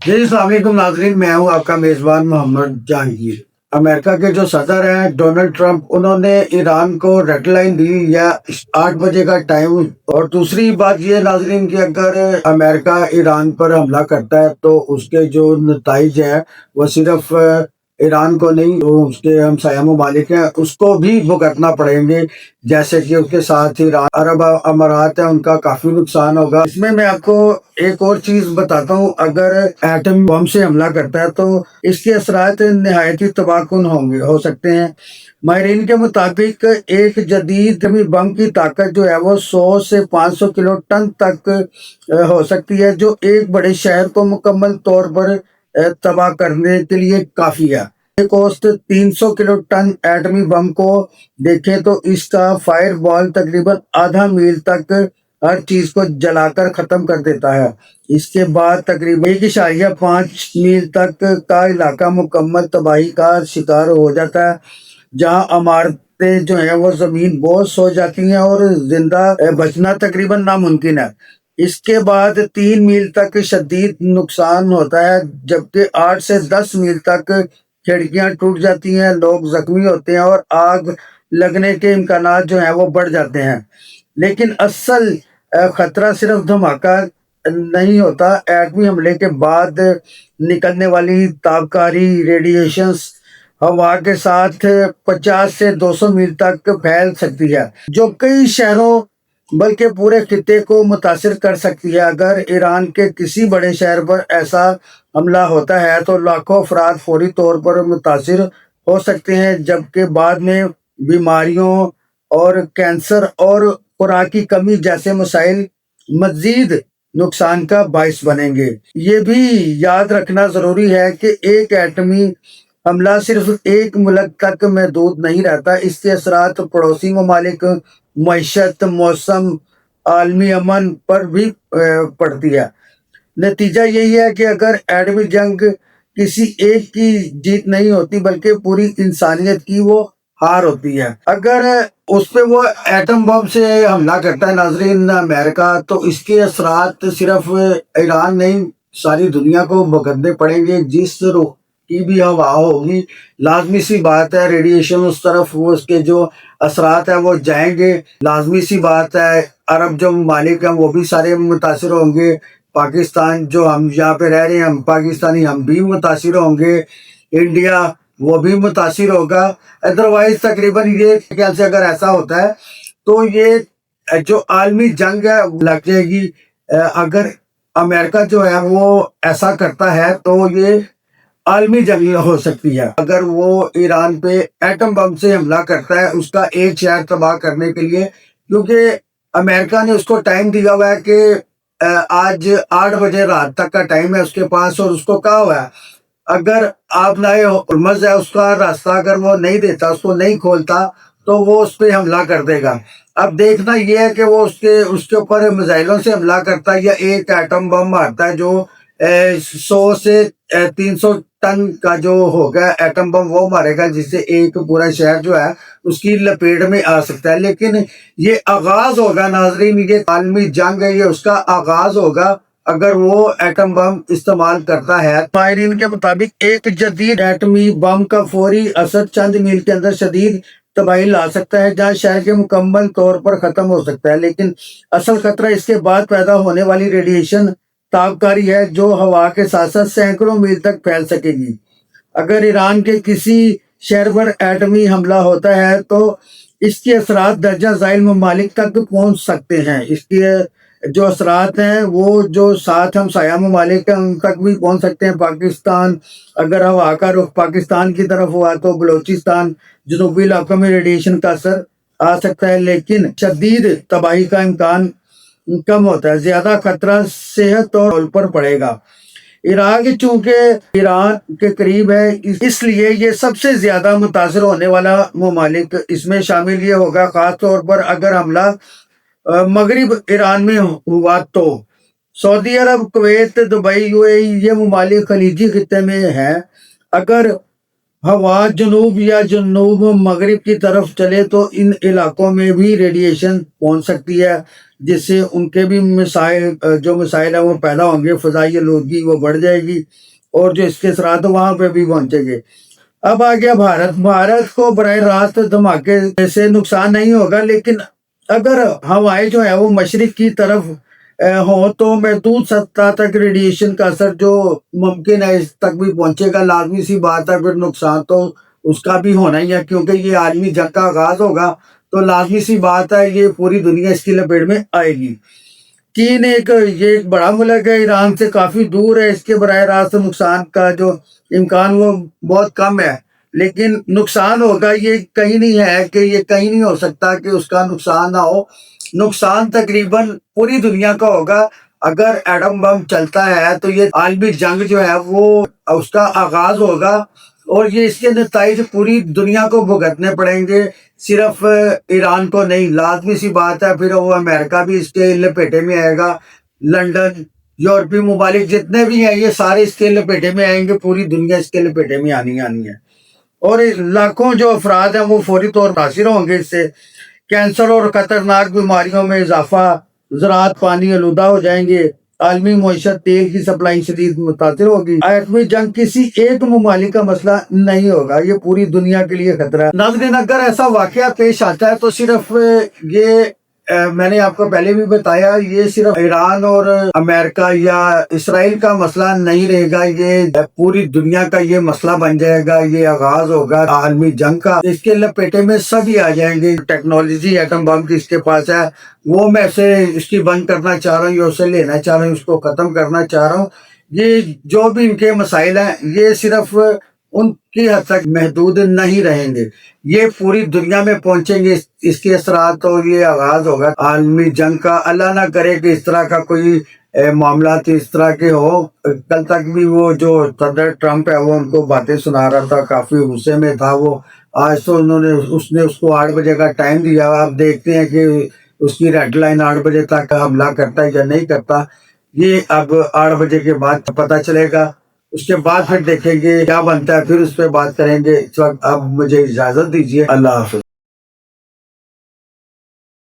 जी अस्सलाम वालेकुम नाजरीन, मैं हूं आपका मेज़बान मोहम्मद जहांगीर। अमेरिका के जो सदर हैं डोनाल्ड ट्रंप, उन्होंने ईरान को रेड लाइन दी या 8 बजे का टाइम। और दूसरी बात ये नाजरीन कि अगर अमेरिका ईरान पर हमला करता है तो उसके जो नताइज है वो सिर्फ ईरान को नहीं, जो उसके हमसाया ममालिक हैं उसको भी भुगतना पड़ेंगे। जैसे कि उसके साथ ईरान अरब अमारात है, उनका काफी नुकसान होगा। इसमें मैं आपको एक और चीज बताता हूँ, अगर एटम बम से हमला करता है तो इसके असरात निहायत ही तबाहकुन होंगे हो सकते हैं। माहिरीन के मुताबिक एक जदीद एटमी बम की ताकत जो है वो 100 से 500 किलो टन तक हो सकती है, जो एक बड़े शहर को मुकम्मल तौर पर तबाह करने के लिए काफी है। कोस्ट 300 किलो टन एटमी बम को देखें तो इसका फायर बॉल तकरीबन आधा मील तक हर चीज को जलाकर खत्म कर देता है। इसके बाद तकरीबन 1.5 मील तक का इलाका मुकम्मल तबाही का शिकार हो जाता है, जहां इमारतें जो है वो जमीन बोझ हो जाती हैं और जिंदा बचना तकरीबन नामुमकिन है। इसके बाद 3 मील तक शदीद नुकसान होता है, जबकि 8 से 10 मील तक खिड़कियां टूट जाती हैं, लोग जख्मी होते हैं और आग लगने के इम्कानात जो हैं वो बढ़ जाते हैं। लेकिन असल खतरा सिर्फ धमाका नहीं होता, एटमी हमले के बाद निकलने वाली ताबकारी रेडिएशंस हवा के साथ 50 से 200 मील तक फैल सकती है, जो कई शहरों बल्कि पूरे खित्ते को मुतासिर कर सकती है। अगर ईरान के किसी बड़े शहर पर ऐसा हमला होता है तो लाखों अफराद फौरी तौर पर मुतासिर हो सकते हैं, जबकि बाद में बीमारियों और कैंसर और खुराक की कमी जैसे मसाइल मजीद नुकसान का बायस बनेंगे। ये भी याद रखना जरूरी है कि एक एटमी हमला सिर्फ एक मुल्क तक महदूद नहीं रहता, इसके असरात पड़ोसी ममालिक, मईशत, मौसम, आलमी अमन पर भी पड़ती है। नतीजा यही है कि अगर एटमी जंग किसी एक की जीत नहीं होती बल्कि पूरी इंसानियत की वो हार होती है। अगर उस पे वो एटम बम से हमला करता है नाजरीन अमेरिका, तो इसके असरात सिर्फ ईरान नहीं सारी दुनिया को भुगतने पड़ेंगे। जिस रुख की भी हवा होगी, लाजमी सी बात है रेडिएशन उस तरफ वो उसके जो असरात है वो जाएंगे। लाजमी सी बात है अरब जो ममालिक हैं वो भी सारे मुतासिर होंगे। पाकिस्तान जो हम यहाँ पे रह रहे हैं, हम पाकिस्तानी, हम भी मुतासिर होंगे। इंडिया वो भी मुतासिर होगा। अदरवाइज तकरीबन ये ख्याल से अगर ऐसा होता है तो ये जो आलमी जंग है लग जाएगी। अगर अमेरिका जो है वो ऐसा करता है तो ये आलमी जंग हो सकती है। अगर वो ईरान पे एटम बम से हमला करता है उसका एक शहर तबाह करने के लिए, क्योंकि अमेरिका ने उसको टाइम दिया हुआ है कि आज 8 बजे रात तक का टाइम है उसके पास, और उसको कहा हुआ है अगर आप नए हुर्मुज़ है उसका रास्ता अगर वो नहीं देता, उसको नहीं खोलता, तो वो उस पर हमला कर देगा। अब देखना ये है कि वो उसके ऊपर मिसाइलों से हमला करता है या एक एटम बम मारता है जो 100 से 300 टन का जो होगा एटम बम वो मारेगा, जिससे एक पूरा शहर जो है उसकी लपेट में आ सकता है। लेकिन ये आगाज होगा नाजरीन, ये आलमी जंग है, ये उसका आगाज होगा अगर वो एटम बम इस्तेमाल करता है। माहिरीन के मुताबिक एक जदीद एटमी बम का फौरी असर चंद मील के अंदर शदीद तबाही ला सकता है, जहाँ शहर के मुकम्मल तौर पर खत्म हो सकता है। लेकिन असल खतरा इसके बाद पैदा होने वाली रेडिएशन ताबकारी है, जो हवा के साथ साथ सैकड़ों मील तक फैल सकेगी। अगर ईरान के किसी शहर पर एटमी हमला होता है तो इसके असरात दर्जा ज़ाइल ममालिक तक पहुंच सकते हैं। इसके जो असरात हैं वो जो साथ हमसाया ममालिक हैं उन तक भी पहुंच सकते हैं। पाकिस्तान, अगर हवा का रुख पाकिस्तान की तरफ हुआ तो बलोचिस्तान, जनूबी इलाकों में रेडिएशन का असर आ सकता है, लेकिन शदीद तबाही का इम्कान कम होता है। ज्यादा खतरा सेहत और माहौल पर पड़ेगा। इराक चूंकि ईरान के करीब है, इसलिए ये सबसे ज्यादा मुतासर होने वाला ममालिक इसमें शामिल ये होगा, खास तौर पर अगर हमला मगरिब ईरान में हुआ तो। सऊदी अरब, कुवैत, दुबई, यूएई ये ममालिक खलीजी खित्ते में है। अगर हवा जनूब या जनूब मगरिब की तरफ चले तो इन इलाकों में भी रेडिएशन पहुंच सकती है। جس سے ان کے بھی مسائل جو مسائل ہیں وہ پیدا ہوں گے، فضائی آلودگی وہ بڑھ جائے گی، اور جو اس کے اثرات ہیں وہاں پہ بھی پہنچیں گے۔ اب آ گیا بھارت کو براہ راست دھماکے سے نقصان نہیں ہوگا، لیکن اگر ہوائیں جو ہے وہ مشرق کی طرف ہوں تو محدود سطح تک ریڈیشن کا اثر جو ممکن ہے اس تک بھی پہنچے گا، لازمی سی بات ہے۔ پھر نقصان تو اس کا بھی ہونا ہی ہے، کیونکہ یہ عالمی جنگ کا آغاز ہوگا، تو لازمی سی بات ہے یہ پوری دنیا اس کی لپیٹ میں آئے گی۔ چین یہ ایک بڑا ملک ہے، ایران سے کافی دور ہے، اس کے براہ راست نقصان کا جو امکان وہ بہت کم ہے، لیکن نقصان ہوگا، یہ کہیں نہیں ہے کہ یہ کہیں نہیں ہو سکتا کہ اس کا نقصان نہ ہو۔ نقصان تقریباً پوری دنیا کا ہوگا۔ اگر ایٹم بم چلتا ہے تو یہ عالمی جنگ جو ہے وہ اس کا آغاز ہوگا، اور یہ اس کے نتائج پوری دنیا کو بھگتنے پڑیں گے، صرف ایران کو نہیں۔ لازمی سی بات ہے پھر وہ امریکہ بھی اس کے لپیٹے میں آئے گا، لندن، یورپی ممالک جتنے بھی ہیں یہ سارے اس کے لپیٹے میں آئیں گے، پوری دنیا اس کے لپیٹے میں آنی ہے، اور لاکھوں جو افراد ہیں وہ فوری طور پر متاثر ہوں گے اس سے۔ کینسر اور خطرناک بیماریوں میں اضافہ، زراعت پانی آلودہ ہو جائیں گے، عالمی معیشت تیل کی سپلائی شدید متاثر ہوگی۔ ایٹمی جنگ کسی ایک ممالک کا مسئلہ نہیں ہوگا، یہ پوری دنیا کے لیے خطرہ ہے۔ ناظرین، اگر ایسا واقعہ پیش آتا ہے تو صرف یہ میں نے آپ کو پہلے بھی بتایا، یہ صرف ایران اور امریکہ یا اسرائیل کا مسئلہ نہیں رہے گا، یہ پوری دنیا کا یہ مسئلہ بن جائے گا، یہ آغاز ہوگا عالمی جنگ کا۔ اس کے لپیٹے میں سبھی آ جائیں گے۔ ٹیکنالوجی ایٹم بم کی اس کے پاس ہے، وہ میں اسے اس کی بند کرنا چاہ رہا ہوں، یا اسے لینا چاہ رہا ہوں، اس کو ختم کرنا چاہ رہا ہوں۔ یہ جو بھی ان کے مسائل ہیں یہ صرف ان کی حد تک محدود نہیں رہیں گے، یہ پوری دنیا میں پہنچیں گے اس کے اثرات، اور یہ آغاز ہوگا عالمی جنگ کا۔ اللہ نہ کرے کہ اس طرح کا کوئی معاملات اس طرح کے ہو۔ کل تک بھی وہ جو صدر ٹرمپ ہے وہ ان کو باتیں سنا رہا تھا، کافی غصے میں تھا وہ۔ آج تو اس نے اس کو 8 بجے کا ٹائم دیا، آپ دیکھتے ہیں کہ اس کی ریڈ لائن 8 بجے تک حملہ کرتا ہے یا نہیں کرتا، یہ اب 8 بجے کے بعد پتہ چلے گا۔ اس کے بعد پھر دیکھیں گے کیا بنتا ہے، پھر اس پہ بات کریں گے۔ اس وقت اب مجھے اجازت دیجیے، اللہ حافظ۔